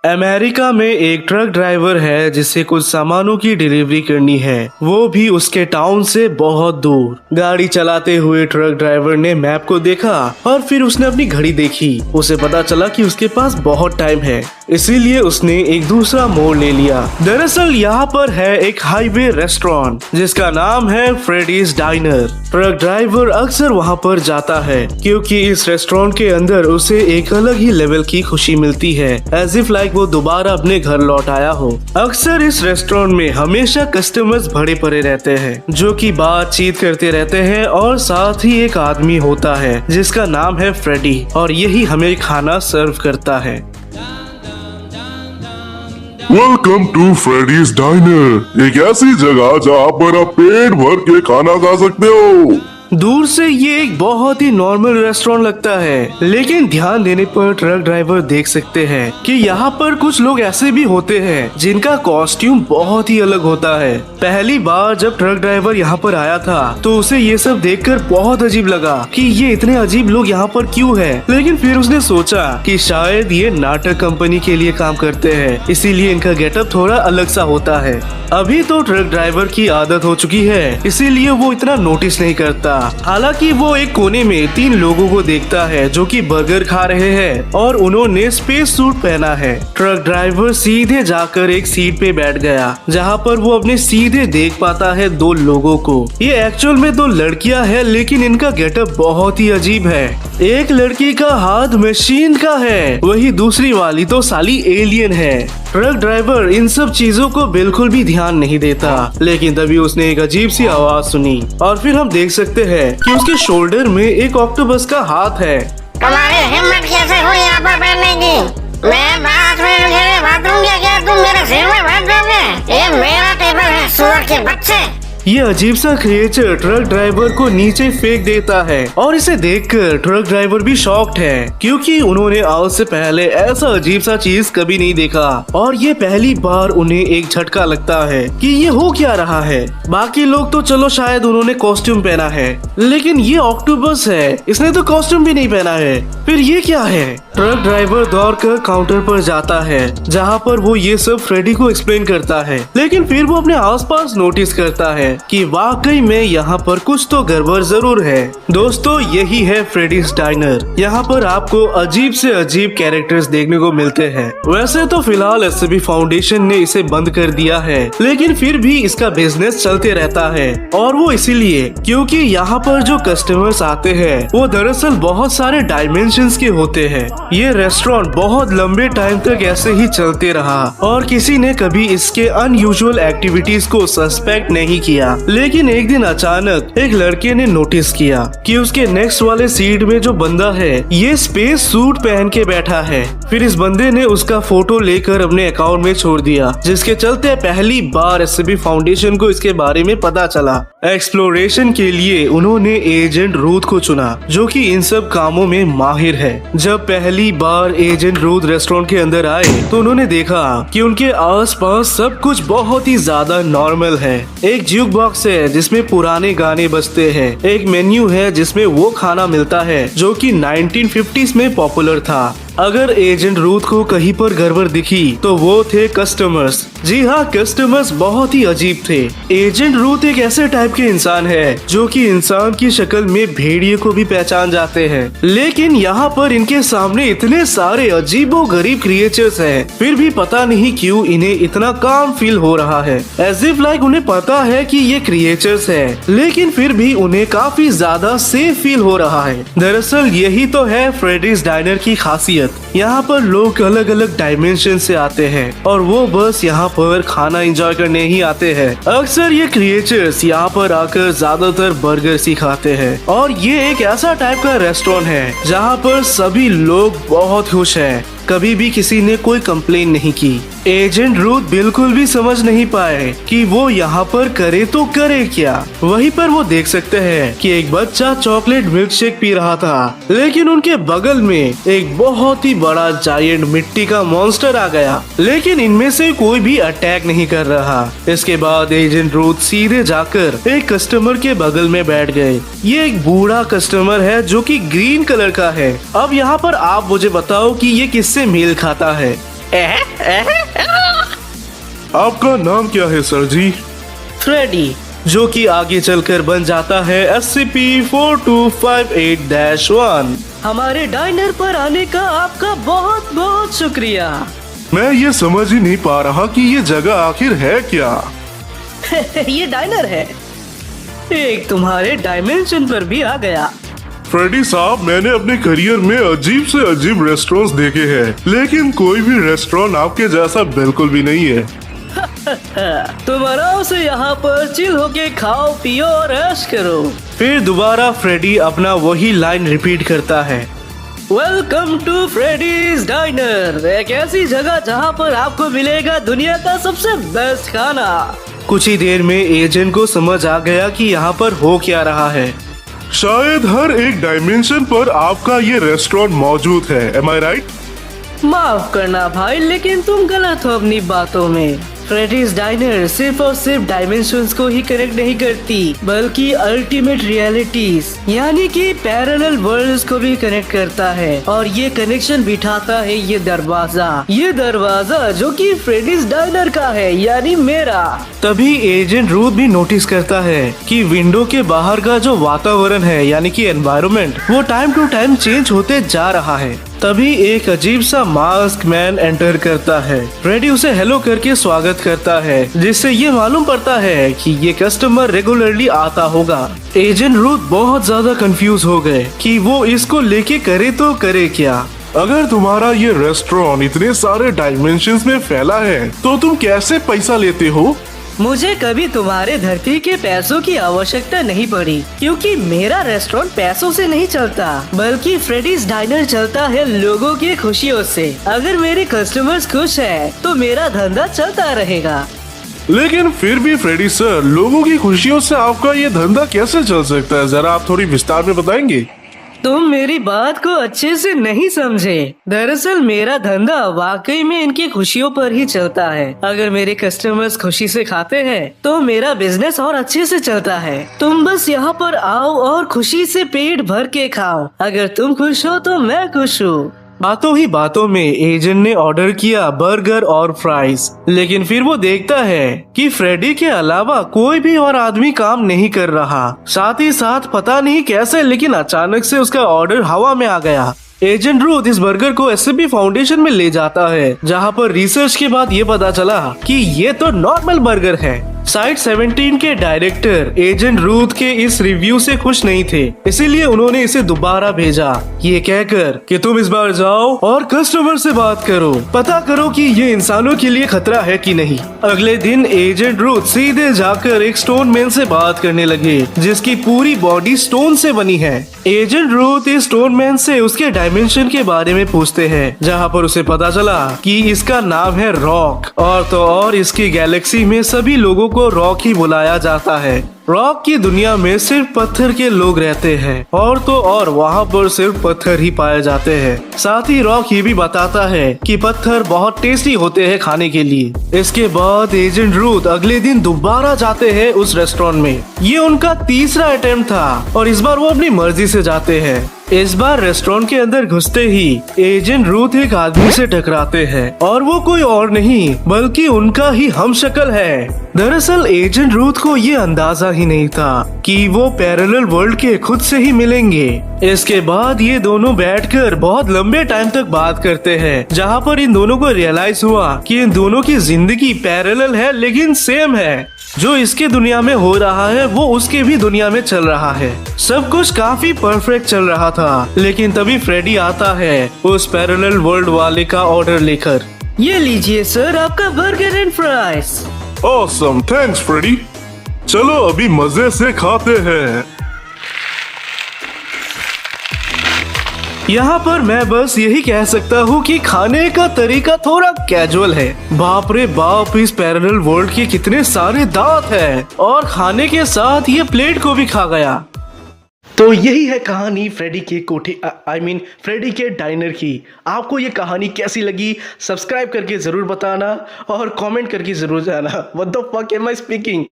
America में एक truck driver है जिसे कुछ सामानों की डिलीवरी करनी है, वो भी उसके टाउन से बहुत दूर। गाड़ी चलाते हुए ट्रक ड्राइवर ने मैप को देखा और फिर उसने अपनी घड़ी देखी। उसे पता चला कि उसके पास बहुत टाइम है, इसीलिए उसने एक दूसरा मोड़ ले लिया। दरअसल यहाँ पर है एक हाईवे रेस्टोरेंट जिसका नाम है फ्रेडीज डाइनर। ट्रक ड्राइवर अक्सर वहाँ पर जाता है क्योंकि इस रेस्टोरेंट के अंदर उसे एक अलग ही लेवल की खुशी मिलती है, एज इफ लाइक वो दोबारा अपने घर लौट आया हो। अक्सर इस रेस्टोरेंट में हमेशा कस्टमर्स भरे पड़े रहते हैं जो कि बातचीत करते रहते हैं और साथ ही एक आदमी होता है जिसका नाम है फ्रेडी और यही हमें खाना सर्व करता है। वेलकम टू फ्रेडीज डाइनर, एक ऐसी जगह जहाँ पर आप पेट भर के खाना खा सकते हो। दूर से ये एक बहुत ही नॉर्मल रेस्टोरेंट लगता है, लेकिन ध्यान देने पर ट्रक ड्राइवर देख सकते हैं कि यहाँ पर कुछ लोग ऐसे भी होते हैं जिनका कॉस्ट्यूम बहुत ही अलग होता है। पहली बार जब ट्रक ड्राइवर यहाँ पर आया था तो उसे ये सब देखकर बहुत अजीब लगा कि ये इतने अजीब लोग यहाँ पर क्यों है, लेकिन फिर उसने सोचा कि शायद ये नाटक कंपनी के लिए काम करते हैं, इसीलिए इनका गेटअप थोड़ा अलग सा होता है। अभी तो ट्रक ड्राइवर की आदत हो चुकी है, इसीलिए वो इतना नोटिस नहीं करता। हालांकि वो एक कोने में 3 लोगों को देखता है जो कि बर्गर खा रहे हैं और उन्होंने स्पेस सूट पहना है। ट्रक ड्राइवर सीधे जाकर एक सीट पे बैठ गया जहाँ पर वो अपने सीधे देख पाता है 2 लोगों को। ये एक्चुअल में 2 लड़कियां हैं, लेकिन इनका गेटअप बहुत ही अजीब है। एक लड़की का हाथ मशीन का है, वही दूसरी वाली तो साली एलियन है। ट्रक ड्राइवर इन सब चीजों को बिल्कुल भी ध्यान नहीं देता, लेकिन तभी उसने एक अजीब सी आवाज सुनी और फिर हम देख सकते हैं कि उसके शोल्डर में एक ऑक्टोपस का हाथ है। तुम्हारी हिम्मत कैसे हुई यहाँ पर बैठने की? मैं बात में मुझे बात दूंगी क्या तुम मेरे सिर में बैठ जाओगे? ये मेरा टेबल है, सुअर के बच्चे। ये अजीब सा क्रिएचर ट्रक ड्राइवर को नीचे फेंक देता है और इसे देखकर ट्रक ड्राइवर भी शॉक्ड है क्योंकि उन्होंने आज से पहले ऐसा अजीब सा चीज कभी नहीं देखा और ये पहली बार उन्हें एक झटका लगता है कि ये हो क्या रहा है। बाकी लोग तो चलो शायद उन्होंने कॉस्ट्यूम पहना है, लेकिन ये ऑक्टोपस है, इसने तो कॉस्ट्यूम भी नहीं पहना है, फिर ये क्या है? ट्रक ड्राइवर दौड़कर काउंटर पर जाता है जहाँ पर वो ये सब फ्रेडी को एक्सप्लेन करता है, लेकिन फिर वो अपने आसपास नोटिस करता है कि वाकई में यहाँ पर कुछ तो गड़बड़ जरूर है। दोस्तों, यही है फ्रेडीज डाइनर। यहाँ पर आपको अजीब से अजीब कैरेक्टर्स देखने को मिलते हैं। वैसे तो फिलहाल एसबी फाउंडेशन ने इसे बंद कर दिया है, लेकिन फिर भी इसका बिजनेस चलते रहता है और वो इसीलिए क्योंकि यहाँ पर जो कस्टमर्स आते हैं वो दरअसल बहुत सारे डायमेंशंस के होते हैं। ये रेस्टोरेंट बहुत लंबे टाइम तक ऐसे ही चलते रहा और किसी ने कभी इसके अनयूजुअल एक्टिविटीज को सस्पेक्ट नहीं किया, लेकिन एक दिन अचानक एक लड़के ने नोटिस किया कि उसके नेक्स्ट वाले सीट में जो बंदा है ये स्पेस सूट पहन के बैठा है। फिर इस बंदे ने उसका फोटो लेकर अपने अकाउंट में छोड़ दिया, जिसके चलते पहली बार एसबी फाउंडेशन को इसके बारे में पता चला। एक्सप्लोरेशन के लिए उन्होंने एजेंट रूथ को चुना जो कि इन सब कामों में माहिर है। जब पहली बार एजेंट रूथ रेस्टोरेंट के अंदर आए तो उन्होंने देखा कि उनके आसपास सब कुछ बहुत ही ज्यादा नॉर्मल है। एक ज्यूक बॉक्स है जिसमें पुराने गाने बजते हैं, एक मेन्यू है जिसमें वो खाना मिलता है जो कि 1950s में पॉपुलर था। अगर एजेंट रूथ को कहीं पर गड़बड़ दिखी तो वो थे कस्टमर्स। जी हाँ, कस्टमर्स बहुत ही अजीब थे। एजेंट रूथ एक ऐसे टाइप के इंसान है जो कि इंसान की शक्ल में भेड़िए को भी पहचान जाते हैं, लेकिन यहाँ पर इनके सामने इतने सारे अजीबो गरीब क्रिएचर्स हैं, फिर भी पता नहीं क्यों इन्हें इतना काम फील हो रहा है, एज इफ लाइक उन्हें पता है कि ये क्रिएचर्स है, लेकिन फिर भी उन्हें काफी ज्यादा सेफ फील हो रहा है। दरअसल यही तो है फ्रेडीज डाइनर की खासियत। यहाँ पर लोग अलग अलग डायमेंशन से आते हैं और वो बस यहाँ पर खाना एंजॉय करने ही आते हैं। अक्सर ये क्रिएचर्स यहाँ पर आकर ज्यादातर बर्गर ही खाते हैं और ये एक ऐसा टाइप का रेस्टोरेंट है जहाँ पर सभी लोग बहुत खुश हैं। कभी भी किसी ने कोई कंप्लेन नहीं की। एजेंट रूथ बिल्कुल भी समझ नहीं पाए कि वो यहाँ पर करे तो करे क्या। वहीं पर वो देख सकते हैं कि एक बच्चा चॉकलेट मिल्क शेक पी रहा था, लेकिन उनके बगल में एक बहुत ही बड़ा जायंट मिट्टी का मॉन्स्टर आ गया, लेकिन इनमें से कोई भी अटैक नहीं कर रहा। इसके बाद एजेंट रूथ सीधे जाकर एक कस्टमर के बगल में बैठ गए। ये एक बूढ़ा कस्टमर है जो कि ग्रीन कलर का है। अब यहाँ पर आप मुझे बताओ कि ये किससे मेल खाता है? आपका नाम क्या है सर जी? फ्रेडी, जो कि आगे चलकर बन जाता है SCP-4258-1। हमारे डाइनर पर आने का आपका बहुत बहुत शुक्रिया। मैं ये समझ ही नहीं पा रहा कि ये जगह आखिर है क्या। ये डाइनर है। एक तुम्हारे डायमेंशन पर भी आ गया। फ्रेडी साहब, मैंने अपने करियर में अजीब से अजीब रेस्टोरेंट्स देखे हैं, लेकिन कोई भी रेस्टोरेंट आपके जैसा बिल्कुल भी नहीं है। तुम आराम से यहाँ पर चिल होके खाओ पियो और ऐश करो। फिर दोबारा फ्रेडी अपना वही लाइन रिपीट करता है, वेलकम टू फ्रेडीज डाइनर, एक ऐसी जगह जहाँ पर आपको मिलेगा दुनिया का सबसे बेस्ट खाना। कुछ ही देर में एजेंट को समझ आ गया कि यहाँ पर हो क्या रहा है। शायद हर एक डायमेंशन पर आपका ये रेस्टोरेंट मौजूद है, एम आई राइट? माफ करना भाई, लेकिन तुम गलत हो अपनी बातों में। फ्रेडीज डाइनर सिर्फ और सिर्फ डायमेंशंस को ही कनेक्ट नहीं करती, बल्कि अल्टीमेट रियलिटीज यानी कि पैरेलल वर्ल्ड्स को भी कनेक्ट करता है। और ये कनेक्शन बिठाता है ये दरवाजा जो कि फ्रेडीज डाइनर का है, यानी मेरा। तभी एजेंट रूथ भी नोटिस करता है कि विंडो के बाहर का जो वातावरण है यानी कि एनवायरनमेंट, वो टाइम टू टाइम चेंज होते जा रहा है। तभी एक अजीब सा मास्क मैन एंटर करता है। फ्रेडी उसे हेलो करके स्वागत करता है, जिससे ये मालूम पड़ता है कि ये कस्टमर रेगुलरली आता होगा। एजेंट रूथ बहुत ज्यादा कंफ्यूज हो गए कि वो इसको लेके करे तो करे क्या। अगर तुम्हारा ये रेस्टोरेंट इतने सारे डायमेंशंस में फैला है तो तुम कैसे पैसा लेते हो? मुझे कभी तुम्हारे धरती के पैसों की आवश्यकता नहीं पड़ी, क्योंकि मेरा रेस्टोरेंट पैसों से नहीं चलता, बल्कि फ्रेडीज डाइनर चलता है लोगों की खुशियों से। अगर मेरे कस्टमर्स खुश हैं, तो मेरा धंधा चलता रहेगा। लेकिन फिर भी फ्रेडी सर, लोगों की खुशियों से आपका ये धंधा कैसे चल सकता है? जरा आप थोड़ी विस्तार में बताएंगे? तुम मेरी बात को अच्छे से नहीं समझे। दरअसल मेरा धंधा वाकई में इनकी खुशियों पर ही चलता है। अगर मेरे कस्टमर्स खुशी से खाते हैं तो मेरा बिजनेस और अच्छे से चलता है। तुम बस यहाँ पर आओ और खुशी से पेट भर के खाओ। अगर तुम खुश हो तो मैं खुश हूँ। बातों ही बातों में एजेंट ने ऑर्डर किया बर्गर और फ्राइज, लेकिन फिर वो देखता है कि फ्रेडी के अलावा कोई भी और आदमी काम नहीं कर रहा। साथ ही साथ पता नहीं कैसे, लेकिन अचानक से उसका ऑर्डर हवा में आ गया। एजेंट रूथ इस बर्गर को SCP फाउंडेशन में ले जाता है, जहाँ पर रिसर्च के बाद ये पता चला कि ये तो नॉर्मल बर्गर है। साइट 17 के डायरेक्टर एजेंट रूथ के इस रिव्यू से खुश नहीं थे, इसीलिए उन्होंने इसे दोबारा भेजा, ये कहकर कि तुम इस बार जाओ और कस्टमर से बात करो, पता करो कि ये इंसानों के लिए खतरा है कि नहीं। अगले दिन एजेंट रूथ सीधे जाकर एक स्टोन मैन से बात करने लगे, जिसकी पूरी बॉडी स्टोन से बनी है। एजेंट रूथ इस स्टोन मैन से उसके डायमेंशन के बारे में पूछते हैं, जहाँ पर उसे पता चला कि इसका नाम है रॉक, और तो और इसकी गैलेक्सी में सभी लोगों को रॉक ही बुलाया जाता है। रॉक की दुनिया में सिर्फ पत्थर के लोग रहते हैं, और तो और वहाँ पर सिर्फ पत्थर ही पाए जाते हैं। साथ ही रॉक ये भी बताता है कि पत्थर बहुत टेस्टी होते हैं खाने के लिए। इसके बाद एजेंट रूथ अगले दिन दोबारा जाते हैं उस रेस्टोरेंट में। ये उनका तीसरा अटेम्प्ट था, और इस बार वो अपनी मर्जी से जाते हैं। इस बार रेस्टोरेंट के अंदर घुसते ही एजेंट रूथ एक आदमी से टकराते हैं, और वो कोई और नहीं बल्कि उनका ही हमशक्ल है। दरअसल एजेंट रूथ को ये अंदाजा ही नहीं था कि वो पैरेलल वर्ल्ड के खुद से ही मिलेंगे। इसके बाद ये दोनों बैठकर बहुत लंबे टाइम तक बात करते हैं, जहाँ पर इन दोनों को रियलाइज हुआ कि इन दोनों की जिंदगी पैरेलल है लेकिन सेम है। जो इसके दुनिया में हो रहा है वो उसके भी दुनिया में चल रहा है। सब कुछ काफी परफेक्ट चल रहा था, लेकिन तभी फ्रेडी आता है उस पैरेलल वर्ल्ड वाले का ऑर्डर लेकर। ये लीजिए सर आपका burger and fries. Awesome, thanks Freddie. चलो अभी मजे से खाते हैं। यहाँ पर मैं बस यही कह सकता हूँ कि खाने का तरीका थोड़ा कैजुअल है। बाप रे बाप, इस पैरेलल वर्ल्ड के कितने सारे दांत हैं, और खाने के साथ ये प्लेट को भी खा गया। तो यही है कहानी फ्रेडी के कोठे फ्रेडी के डाइनर की। आपको ये कहानी कैसी लगी सब्सक्राइब करके जरूर बताना, और कमेंट करके जरूर जाना। What the fuck am I speaking.